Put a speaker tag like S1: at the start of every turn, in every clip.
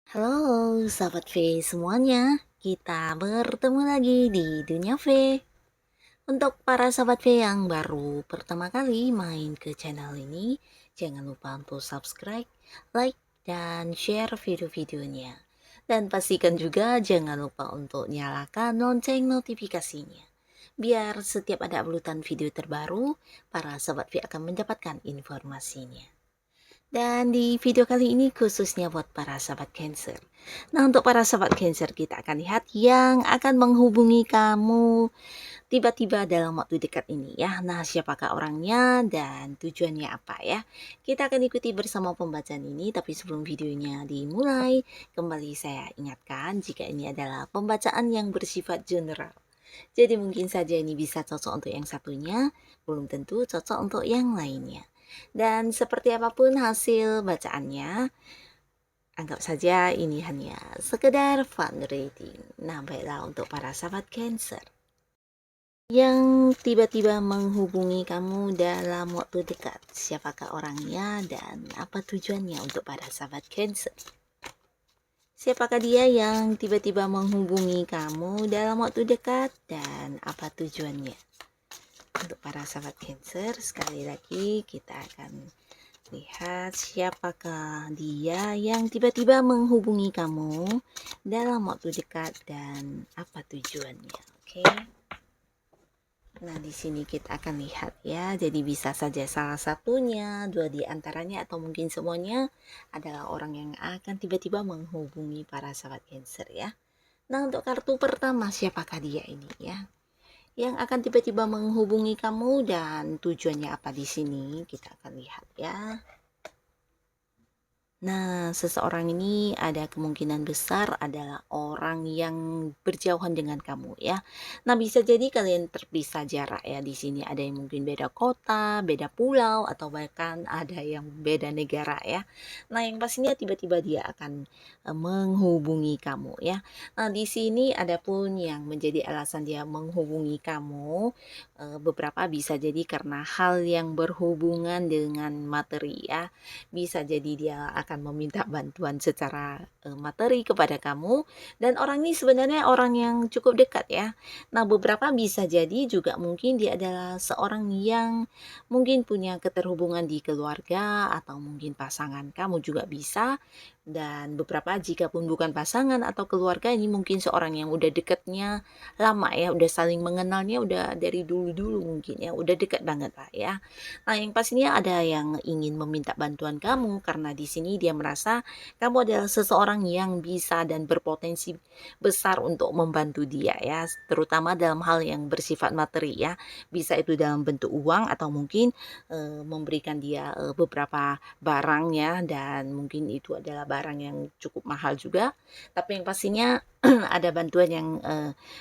S1: Halo, sahabat V semuanya. Kita bertemu lagi di Dunia V. Untuk para sahabat V yang baru pertama kali main ke channel ini, jangan lupa untuk subscribe, like, dan share video-videonya. Dan pastikan juga jangan lupa untuk nyalakan lonceng notifikasinya. Biar setiap ada uploadan video terbaru, para sahabat V akan mendapatkan informasinya. Dan di video kali ini khususnya buat para sahabat Cancer. Nah, untuk para sahabat Cancer kita akan lihat yang akan menghubungi kamu tiba-tiba dalam waktu dekat ini ya. Nah, siapakah orangnya dan tujuannya apa ya? Kita akan ikuti bersama pembacaan ini, tapi sebelum videonya dimulai, kembali saya ingatkan jika ini adalah pembacaan yang bersifat general. Jadi mungkin saja ini bisa cocok untuk yang satunya, belum tentu cocok untuk yang lainnya. Dan seperti apapun hasil bacaannya, anggap saja ini hanya sekedar fun reading. Nah, baiklah untuk para sahabat Cancer yang tiba-tiba menghubungi kamu dalam waktu dekat. Siapakah orangnya dan apa tujuannya untuk para sahabat Cancer? Siapakah dia yang tiba-tiba menghubungi kamu dalam waktu dekat dan apa tujuannya? Untuk para sahabat Cancer, sekali lagi kita akan lihat siapakah dia yang tiba-tiba menghubungi kamu dalam waktu dekat dan apa tujuannya. Oke. Nah, di sini kita akan lihat ya. Jadi bisa saja salah satunya, dua di antaranya atau mungkin semuanya adalah orang yang akan tiba-tiba menghubungi para sahabat Cancer ya. Nah, untuk kartu pertama siapakah dia ini ya? Yang akan tiba-tiba menghubungi kamu dan tujuannya apa di sini kita akan lihat ya. Nah, seseorang ini ada kemungkinan besar adalah orang yang berjauhan dengan kamu ya. Nah, bisa jadi kalian terpisah jarak ya. Di sini ada yang mungkin beda kota, beda pulau, atau bahkan ada yang beda negara ya. Nah, yang pastinya tiba-tiba dia akan menghubungi kamu ya. Nah, di sini ada pun yang menjadi alasan dia menghubungi kamu. Beberapa bisa jadi karena hal yang berhubungan dengan materi ya. Bisa jadi dia akan meminta bantuan secara materi kepada kamu, dan orang ini sebenarnya orang yang cukup dekat ya. Nah, beberapa bisa jadi juga mungkin dia adalah seorang yang mungkin punya keterhubungan di keluarga atau mungkin pasangan kamu juga bisa. Dan beberapa jika pun bukan pasangan atau keluarga, ini mungkin seorang yang udah dekatnya lama ya, udah saling mengenalnya udah dari dulu-dulu mungkin ya, udah dekat banget lah ya. Nah, yang pastinya ada yang ingin meminta bantuan kamu karena di sini dia merasa kamu adalah seseorang yang bisa dan berpotensi besar untuk membantu dia ya, terutama dalam hal yang bersifat materi ya. Bisa itu dalam bentuk uang atau mungkin memberikan dia beberapa barang ya, dan mungkin itu adalah barang yang cukup mahal juga. Tapi yang pastinya ada bantuan yang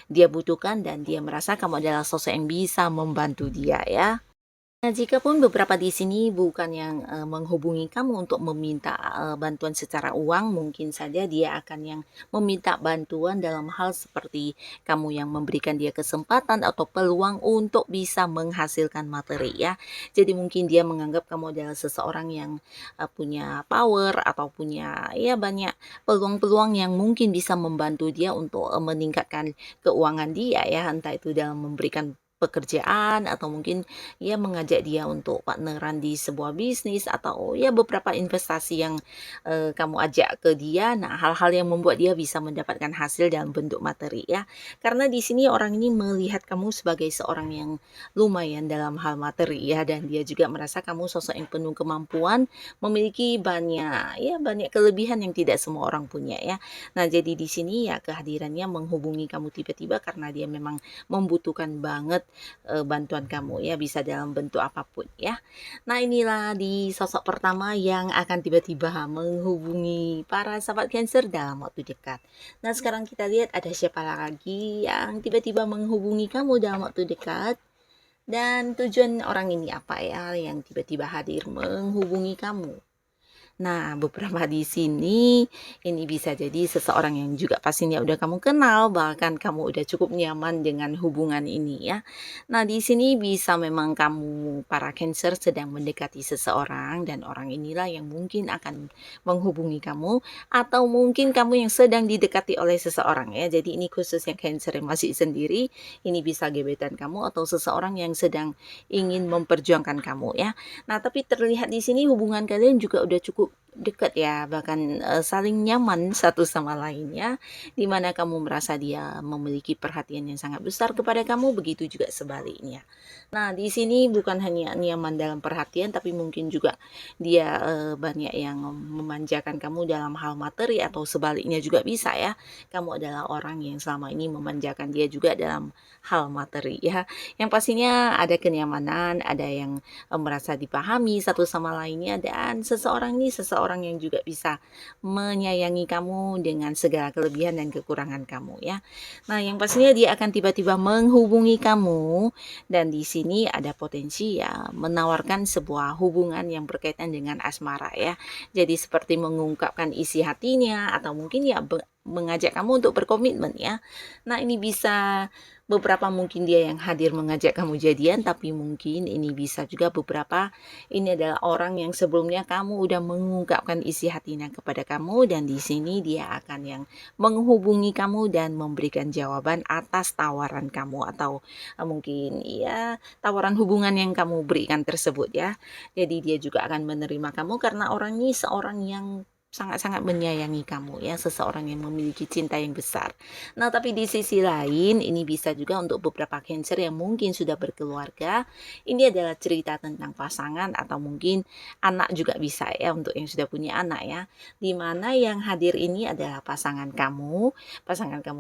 S1: dia butuhkan dan dia merasa kamu adalah sosok yang bisa membantu dia ya. Nah, jikapun beberapa di sini bukan yang menghubungi kamu untuk meminta bantuan secara uang, mungkin saja dia akan yang meminta bantuan dalam hal seperti kamu yang memberikan dia kesempatan atau peluang untuk bisa menghasilkan materi ya. Jadi mungkin dia menganggap kamu adalah seseorang yang punya power atau punya ya banyak peluang-peluang yang mungkin bisa membantu dia untuk meningkatkan keuangan dia ya, entah itu dalam memberikan pekerjaan atau mungkin ya mengajak dia untuk partneran di sebuah bisnis atau ya beberapa investasi yang kamu ajak ke dia. Nah, hal-hal yang membuat dia bisa mendapatkan hasil dalam bentuk materi ya. Karena di sini orang ini melihat kamu sebagai seorang yang lumayan dalam hal materi ya, dan dia juga merasa kamu sosok yang penuh kemampuan, memiliki banyak kelebihan yang tidak semua orang punya ya. Nah, jadi di sini ya kehadirannya menghubungi kamu tiba-tiba karena dia memang membutuhkan banget bantuan kamu ya, bisa dalam bentuk apapun ya. Nah, inilah di sosok pertama yang akan tiba-tiba menghubungi para sahabat Cancer dalam waktu dekat. Nah, sekarang kita lihat ada siapa lagi yang tiba-tiba menghubungi kamu dalam waktu dekat. Dan tujuan orang ini apa ya yang tiba-tiba hadir menghubungi kamu? Nah, beberapa di sini, ini bisa jadi seseorang yang juga pastinya udah kamu kenal, bahkan kamu udah cukup nyaman dengan hubungan ini ya. Nah, di sini bisa memang kamu para Cancer sedang mendekati seseorang dan orang inilah yang mungkin akan menghubungi kamu atau mungkin kamu yang sedang didekati oleh seseorang ya. Jadi ini khususnya Cancer yang masih sendiri, ini bisa gebetan kamu atau seseorang yang sedang ingin memperjuangkan kamu ya. Nah, tapi terlihat di sini hubungan kalian juga udah cukup dekat ya, bahkan saling nyaman satu sama lain ya, di mana kamu merasa dia memiliki perhatian yang sangat besar kepada kamu, begitu juga sebaliknya. Nah, di sini bukan hanya nyaman dalam perhatian, tapi mungkin juga dia banyak yang memanjakan kamu dalam hal materi atau sebaliknya juga bisa ya. Kamu adalah orang yang selama ini memanjakan dia juga dalam hal materi ya. Yang pastinya ada kenyamanan, ada yang merasa dipahami satu sama lainnya dan seseorang ini seseorang yang juga bisa menyayangi kamu dengan segala kelebihan dan kekurangan kamu ya. Nah, yang pastinya dia akan tiba-tiba menghubungi kamu dan di sini ada potensi ya menawarkan sebuah hubungan yang berkaitan dengan asmara ya. Jadi seperti mengungkapkan isi hatinya atau mungkin ya mengajak kamu untuk berkomitmen ya. Nah, ini bisa beberapa mungkin dia yang hadir mengajak kamu jadian, tapi mungkin ini bisa juga beberapa ini adalah orang yang sebelumnya kamu udah mengungkapkan isi hatinya kepada kamu dan di sini dia akan yang menghubungi kamu dan memberikan jawaban atas tawaran kamu atau mungkin ya tawaran hubungan yang kamu berikan tersebut ya. Jadi dia juga akan menerima kamu karena orang ini seorang yang sangat-sangat menyayangi kamu ya, seseorang yang memiliki cinta yang besar. Nah, tapi di sisi lain ini bisa juga untuk beberapa Cancer yang mungkin sudah berkeluarga, ini adalah cerita tentang pasangan atau mungkin anak juga bisa ya untuk yang sudah punya anak ya. Di mana yang hadir ini adalah pasangan kamu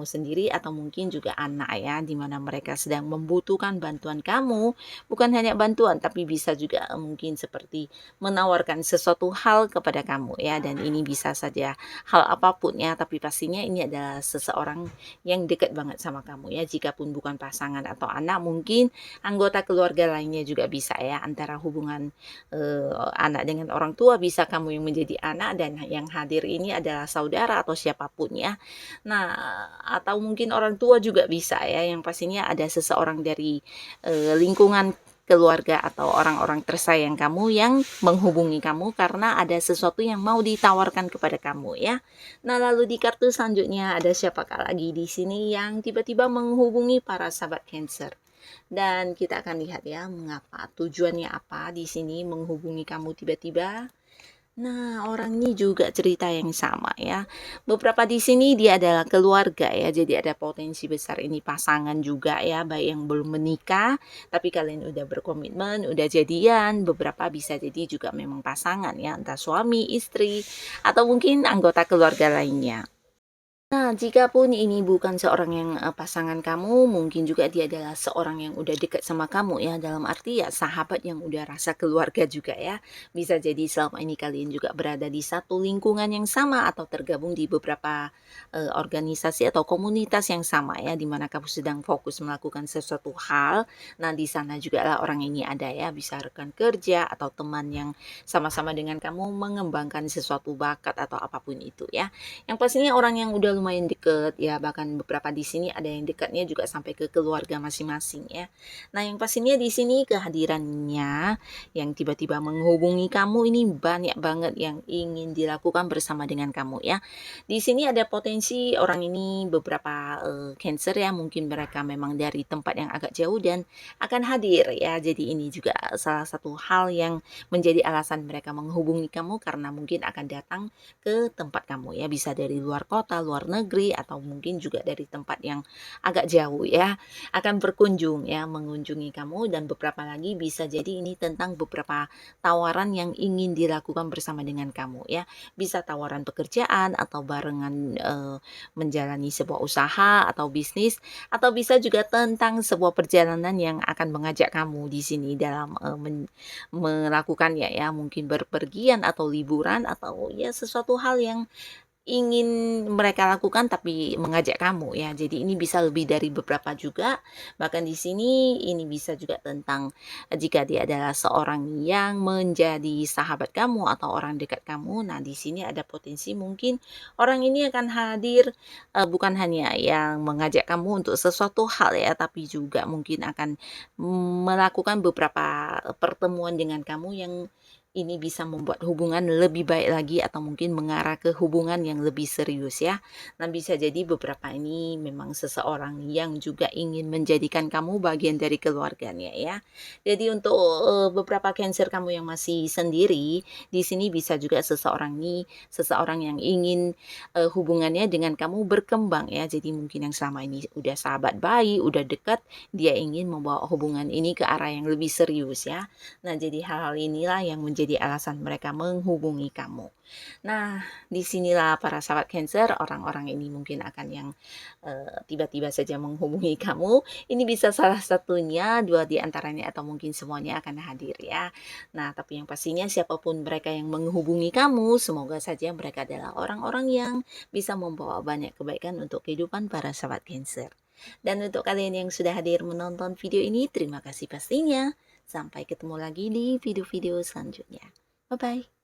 S1: sendiri atau mungkin juga anak ya, di mana mereka sedang membutuhkan bantuan kamu, bukan hanya bantuan tapi bisa juga mungkin seperti menawarkan sesuatu hal kepada kamu ya dan ini bisa saja hal apapun ya, tapi pastinya ini adalah seseorang yang dekat banget sama kamu ya. Jikapun bukan pasangan atau anak, mungkin anggota keluarga lainnya juga bisa ya, antara hubungan anak dengan orang tua, bisa kamu yang menjadi anak dan yang hadir ini adalah saudara atau siapapun ya. Nah, atau mungkin orang tua juga bisa ya, yang pastinya ada seseorang dari lingkungan keluarga atau orang-orang tersayang kamu yang menghubungi kamu karena ada sesuatu yang mau ditawarkan kepada kamu ya. Nah, lalu di kartu selanjutnya ada siapakah lagi di sini yang tiba-tiba menghubungi para sahabat Cancer. Dan kita akan lihat ya mengapa, tujuannya apa di sini menghubungi kamu tiba-tiba. Nah, orang ini juga cerita yang sama ya. Beberapa di sini dia adalah keluarga ya, jadi ada potensi besar ini pasangan juga ya, baik yang belum menikah, tapi kalian udah berkomitmen, udah jadian, beberapa bisa jadi juga memang pasangan ya, entah suami, istri, atau mungkin anggota keluarga lainnya. Nah, jikapun ini bukan seorang yang pasangan kamu, mungkin juga dia adalah seorang yang udah dekat sama kamu ya, dalam arti ya sahabat yang udah rasa keluarga juga ya. Bisa jadi selama ini kalian juga berada di satu lingkungan yang sama atau tergabung di beberapa organisasi atau komunitas yang sama ya, di mana kamu sedang fokus melakukan sesuatu hal. Nah, di sana juga lah orang ini ada ya, bisa rekan kerja atau teman yang sama-sama dengan kamu mengembangkan sesuatu bakat atau apapun itu ya. Yang pastinya orang yang udah lumayan deket ya, bahkan beberapa di sini ada yang dekatnya juga sampai ke keluarga masing-masing ya. Nah, yang pastinya di sini kehadirannya yang tiba-tiba menghubungi kamu ini banyak banget yang ingin dilakukan bersama dengan kamu ya. Di sini ada potensi orang ini beberapa Cancer ya, mungkin mereka memang dari tempat yang agak jauh dan akan hadir ya. Jadi ini juga salah satu hal yang menjadi alasan mereka menghubungi kamu karena mungkin akan datang ke tempat kamu ya, bisa dari luar kota, luar luar negeri atau mungkin juga dari tempat yang agak jauh ya, akan berkunjung ya, mengunjungi kamu dan beberapa lagi bisa jadi ini tentang beberapa tawaran yang ingin dilakukan bersama dengan kamu ya. Bisa tawaran pekerjaan atau barengan, menjalani sebuah usaha atau bisnis, atau bisa juga tentang sebuah perjalanan yang akan mengajak kamu di sini dalam, melakukannya ya, mungkin berpergian atau liburan atau ya sesuatu hal yang ingin mereka lakukan tapi mengajak kamu ya. Jadi ini bisa lebih dari beberapa juga. Bahkan di sini ini bisa juga tentang jika dia adalah seorang yang menjadi sahabat kamu atau orang dekat kamu. Nah, di sini ada potensi mungkin orang ini akan hadir bukan hanya yang mengajak kamu untuk sesuatu hal ya, tapi juga mungkin akan melakukan beberapa pertemuan dengan kamu yang ini bisa membuat hubungan lebih baik lagi atau mungkin mengarah ke hubungan yang lebih serius ya. Nah, bisa jadi beberapa ini memang seseorang yang juga ingin menjadikan kamu bagian dari keluarganya ya. Jadi untuk beberapa Cancer kamu yang masih sendiri, di sini bisa juga seseorang yang ingin hubungannya dengan kamu berkembang ya. Jadi mungkin yang selama ini udah sahabat baik, udah dekat, dia ingin membawa hubungan ini ke arah yang lebih serius ya. Nah, jadi hal-hal inilah yang menjadi alasan mereka menghubungi kamu. Nah, disinilah para sahabat Cancer, orang-orang ini mungkin akan yang tiba-tiba saja menghubungi kamu. Ini bisa salah satunya, dua di antaranya atau mungkin semuanya akan hadir ya. Nah, tapi yang pastinya siapapun mereka yang menghubungi kamu, semoga saja mereka adalah orang-orang yang bisa membawa banyak kebaikan untuk kehidupan para sahabat Cancer. Dan untuk kalian yang sudah hadir menonton video ini, terima kasih pastinya. Sampai ketemu lagi di video-video selanjutnya. Bye-bye.